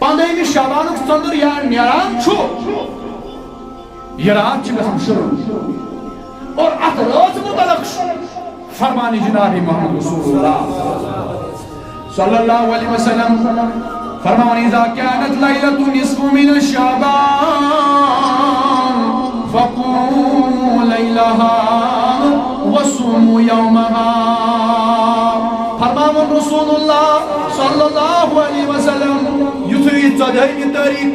15 شعبانُک ژٔنٛدٕر نیران چھُ یہ رات چھِ گژھان شروع اور اتھ رٲژ متعلق فرمان جناب محمد رسول اللہ صلی اللہ علیہ وسلم فرمان اذا كانت ليلة نصف من شعبان فقوموا ليلها وصوموا يومها فرمان رسول اللہ صلی اللہ علیہ وسلم یُتھُے ژۄدہمہِ تٲریٖخ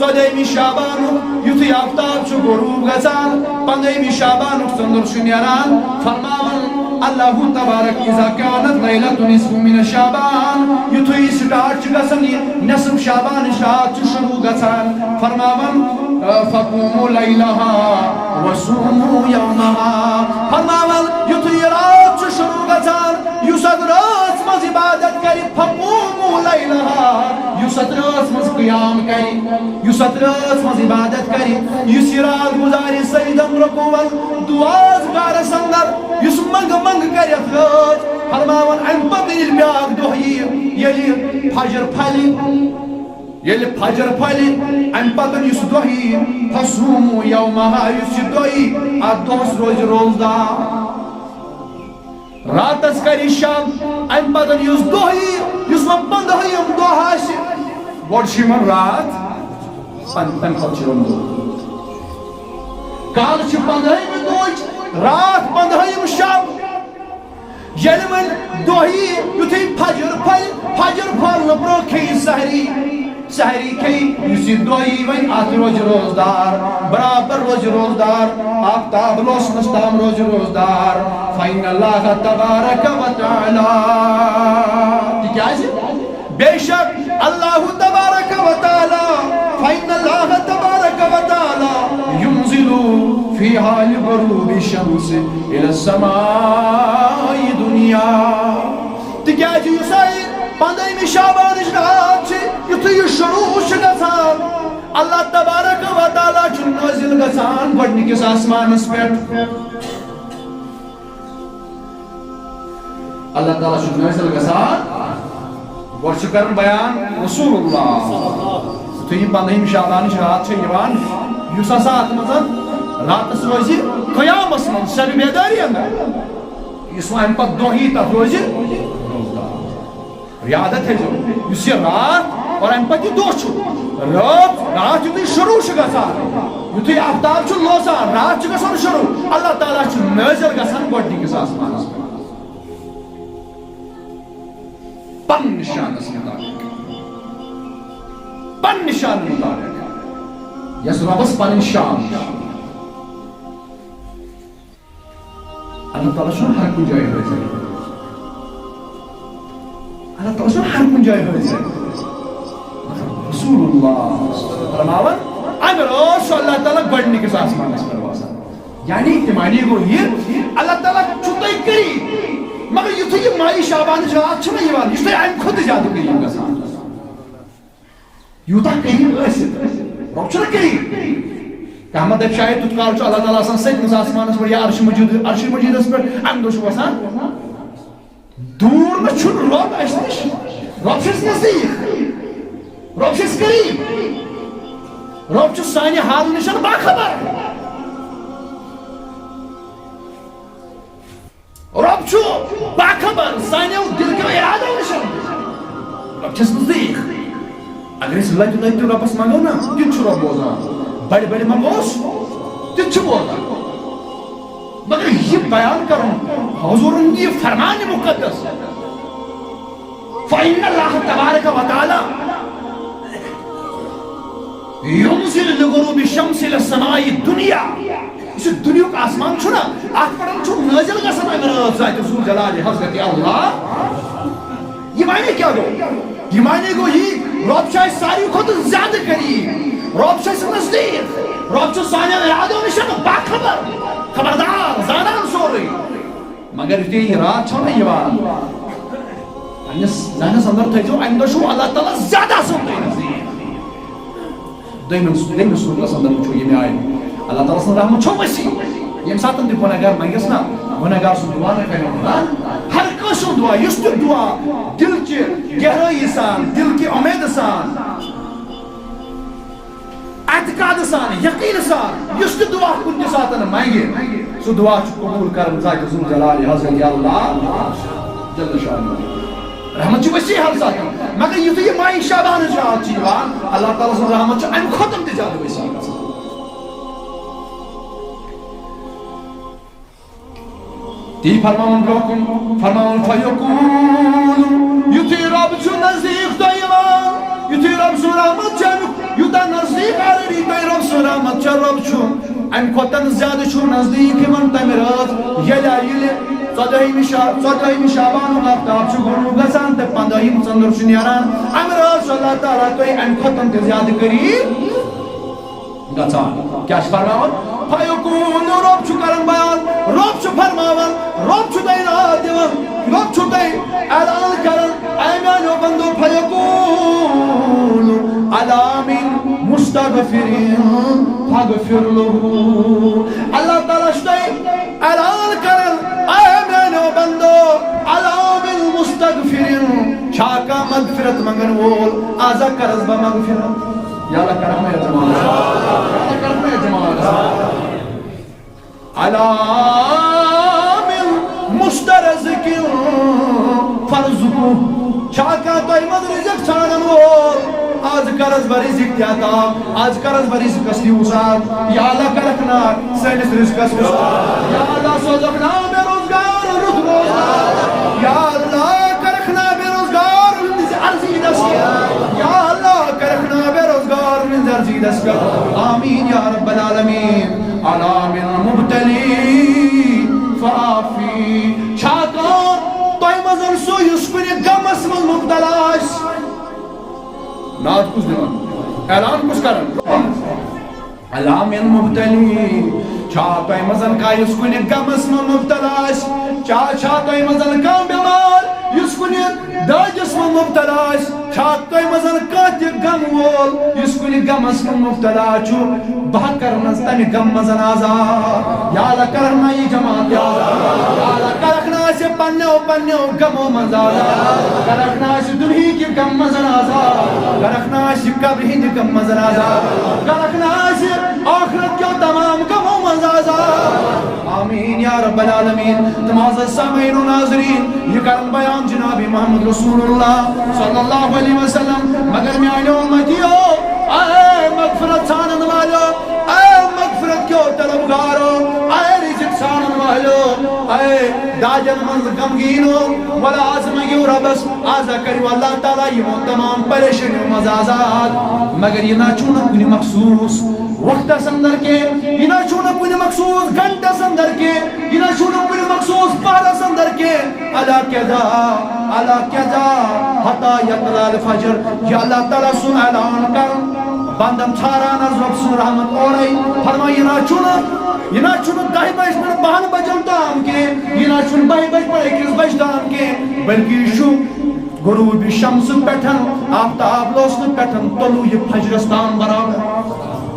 14 شعبان یُتھُے آفتاب چھُ غروب گژھان 15 شعبانُک ژٔنٛدٕر چھُ نیران فرماوان اللہ تبارک اذا كانت ليلة نصف من شعبان یُتھُے سٹارٹ چھُ گژھان یہ نصف شعبان رات چھُ شروع گژھان فرماوان فقوموا ليلها وصوموا يومها فرماوان یُتھُے یہ رات چھُ شروع گژھان یُس اتھ رٲژ منٛز عبادت کرِ فقوموا ليلها یُس اتھ رٲژ منٛز قیام کرِ یُس اتھ رٲژ منٛز عبادت کرِ یُس یہ رات گزارِ سجدن رکوعن دعاز گارس اندر یُس منٛگ کرِ اتھ رٲژ فرماوان امہِ پتہٕ ییٚلہِ بیٛاکھ دۄہ یِیہِ ییٚلہِ فجر پھلہِ امہِ پتہٕ یُس دۄہ یِیہِ فصوموا یومها یُس یہِ دۄہ یِیہِ اتھ دۄہس روزِ روزدار راتس کری شام امہِ پتہٕ یُس دۄہ یِیہِ یُس وۄنۍ 15ہِم دۄہ آسہِ گۄڈٕ چھِ یِوان رات تمہِ پتہٕ چھِ یِوان دۄہ کالہٕ چھِ 15ہِمہِ دۄہٕچ رات 15ہِم شب ییٚلہِ وۄنۍ دۄہ یِیہِ یُتھُے فجر پھۄلنہٕ برٛونٛہہ کھیٚیہِ سحری کھیٚیہِ یُس یہِ دۄہ یِیہِ وۄنۍ اتھ روزِ روزدار برابر روزِ روزدار آفتاب لوسنس تام روزِ روزدار فإن اللہ تبارک و تعالی تِکیٛازِ بے شک اللہ تبارک و تعالی فإن اللہ تبارک و تعالی ينزل في حال غروب الشمس إلى السماء دنیا تِکیٛازِ یُس 15 شعبانٕچ رات چھِ یُتھُے یہِ شروع چھِ گژھان اللہ تبارک و تعالیٰ چھُ نٲزِل گژھان گۄڈنِکِس آسمانس پٮ۪ٹھ اللہ تعالیٰ چھُ نٲزِل گژھان گۄڈٕ چھُ کران بیان رسول اللہ یُتھُے یہِ 15 شعبانٕچ رات چھِ یِوان یُس ہسا اتھ منٛز راتس روزِ قیامس منٛز شبِ بیدٲری انٛدر یُس وۄنۍ امہِ پتہٕ دۄہ یِیہِ تتھ روزِ یادت تھٲیزیو یُس یہِ رات اور امہِ پتہٕ یہِ دۄہ چھُ رات یُتھُے شروع چھُ گژھان یُتھُے آفتاب چھُ لوسان رات چھُ گژھان شروع اللہ تعالیٰ چھُ نٲزِل گژھان گۄڈنِکِس آسمانس پٮ۪ٹھ پننہِ شانس مُطابق پننہِ شانہٕ مُطابق یۄس رۄبس پنٕنۍ شان اللہ تعالیٰ چھُنہٕ ہر کُنہِ جایہِ حٲضِر اللہ تعالیٰ چھُنہٕ ہر کُنہِ جایہِ حٲضِر رسول اللہ فرماوان اگر اوس اللہ تعالیٰ گۄڈنِکِس آسمانس پٮ۪ٹھ وسان یعنی تِمانی گوٚو یہِ اللہ تعالیٰ چھُ تۄہہِ قریٖب مگر یُتھُے یہِ ماہِ شعبانٕچ رات چھِنہ یِوان یہِ چھُ تۄہہِ امہِ کھۄتہٕ زیادٕ قریٖب گژھان یوٗتاہ قریٖب ٲسِتھ رۄب چھُنہ قریٖب کانٛہہ دَپہِ شاید تیُتھ کال چھُ اللہ تعالیٰ آسان سٔتمِس آسمانس پٮ۪ٹھ یا عرشِ مجیٖدس پٮ۪ٹھ امہِ دۄہ چھُ وسان دوٗر نہ چھُنہٕ رۄب اَسہِ نِش رۄب چھُ اَسہِ نزدیٖک رۄب چھُ اَسہِ قریٖب رۄب چھُ سانہِ حالہٕ نِش باخبر رۄب چھُ باخبر سانیو دِل کیو اِرادو نِش رۄب چھُ اَسہِ نزدیٖک اگر أسۍ لَتہِ لَتہِ رۄبس منٛگو نا تِتہِ چھُ رۄب بوزان بڑِ بڑِ منٛگوس تِتہِ چھُ بوزان مگر یہ بیان کروں حضورن یہ فرمان مقدس فإن اللہ تبارک و تعالی ينزل لغروب الشمس إلى السماء الدنيا اس دنیا کا آسمان چھنا ات پڑھن چھو نازل گژھان امر ذات ذو جلال حضرت اللہ یہ معنی کیا گو یہ معنی گو یہ رب چھا ساری خود زیادہ قریب رب چھا نزدیک رب چھا سانیہ ارادوں نشان باخبر خبردار زانان سوری مگر یہ رات چھو نہیں یوان ذہنس اندر تھیزو امہ دۄہ چھُ اللہ تعالیٰ زیادہ سن تۄہہِ نزدیک دوٚیمہِ صورتس اندر وٕچھو ییٚمہِ آیہِ اللہ تعالیٰ سٕنٛز رحمت چھو وسیع ییٚمہِ ساتہٕ تہِ گۄنہگار منٛگٮ۪س نا گۄنہگار سُنٛد دُعا نہٕ کرِ ہر کٲنٛسہِ ہُنٛد دُعا یُس تہِ دُعا دِل چہِ گہرٲیی سان دِل کہِ اُمید سان اعتقاد سان یقین سان اس دعا کن سات مانگے سو دعا قبول کرن ذات ذو جلال حضرت اللہ جل شانہ رحمت وسیع ہر سات مگر یہ ماہ شعبان رات اللہ تعالیٰ سن رحمت ام ختم تہ زیادہ وسیع تی فرماون برکن فرماون فیقول یتی رب چھ نزدیک تیوان یتی رب سن رحمت چھ یوتا نزدیک علی تی رب سن رحمت چھ رب چھ ام کھوتن زیادہ چھ نزدیک من تمہ رات یلا ژۄدہمہِ شعبانُک آفتاب چھُ غروب گژھان تہٕ 15ہِم ژٔنٛدٕر چھُ نیران اَمہِ راتھ چھُ اللہ تعالیٰ تۄہہِ اَمہِ کھۄتہٕ تہِ زیادٕ قریٖب گژھان کیٛاہ چھُ فرماوان فیقول رۄب چھُ کران بیان رۄب چھُ فرماوان رۄب چھُ تۄہہِ رات دِوان رۄب چھُ تۄہہِ اعلان کران اے میٛانیو بنٛدو فیقول الا من مستغفرین فاغفر له اللہ تعالیٰ چھُ تۄہہِ اعلان کران اے میٛانیو بنٛدو الا من مستغفرین چھا کانٛہہ مغفرت منگن وول آزا کرس بہٕ مغفرت یا اللہ کرم ہے جمال یا اللہ کرم ہے جمال علام مسترزق فرزقو چھاکا تو ایمد رزق چھانن وول آج کرز برزق تیاتا آج کرز برزق کستی وساد یا اللہ کرکنا سینس رزق کستی وساد یا اللہ سوزقنا بے روزگار رد روزگار یا اللہ کرکنا بے روزگار عرضی دستی یا اللہ کرکنا بے روزگار من زرزی دسکر آمین یا رب العالمین علام المبتلی فافی چھاکان توی مزن سو یسکنی گم اسم مبتلاش نات کس دیوان اعلان کس کرن علام المبتلی چھا توی مزن کا یسکنی گم اسم مبتلاش چھا توی مزن کا بیمار یسکنی دا جسم مبتلاش چھا توی مزن کات گم وول یسکنی گم اسم مبتلا چھو بہ کرنس تمی گم مزن آزاد یا اللہ کرنا یہ جماعت یا اللہ کرکنا سے پنیو گمو مز آزاد کرکنا سے دنہی کی گم مزن آزاد کرکنا سے قبرہی کی گم مزن آزاد کرکنا سے آخرت کیوں تمام گمو مز آزاد آمین یا رب العالمین تمازد سامعین و ناظرین یہ کرن بیان جناب محمد رسول اللہ صلی اللہ علیہ وسلم مگر میانے امتیو اے مغفرت سانن والو اے مغفرت کیوں طلبگارو اے رزق سانن والو اے داجن منز غمگینو ولا آزمگیو ربس آزا کریو اللہ تعالیٰ یہ تمام پریشنیو مزازات مگر یہ نہ چونہ کنی مخصوص وقت سندر کے یہ نہ چونہ کنی مخصوص گھنٹہ سندر کے یہ نہ چونہ کنی مخصوص پارا سندر کے اللہ کذا حتی یطلع الفجر یا اللہ تعالیٰ سن اعلان کر بندم چھاران از رب سن رحمت اوڑائی فرمائی یہ نہ چونہ دہی بج پر 12 بجن تام کے یہ نہ چونہ 22 بج پر 21 بج تام کے بلکہ شو غروب شمس پیٹھن آفتاب لوسن پیٹھن طلوع فجرستان برابر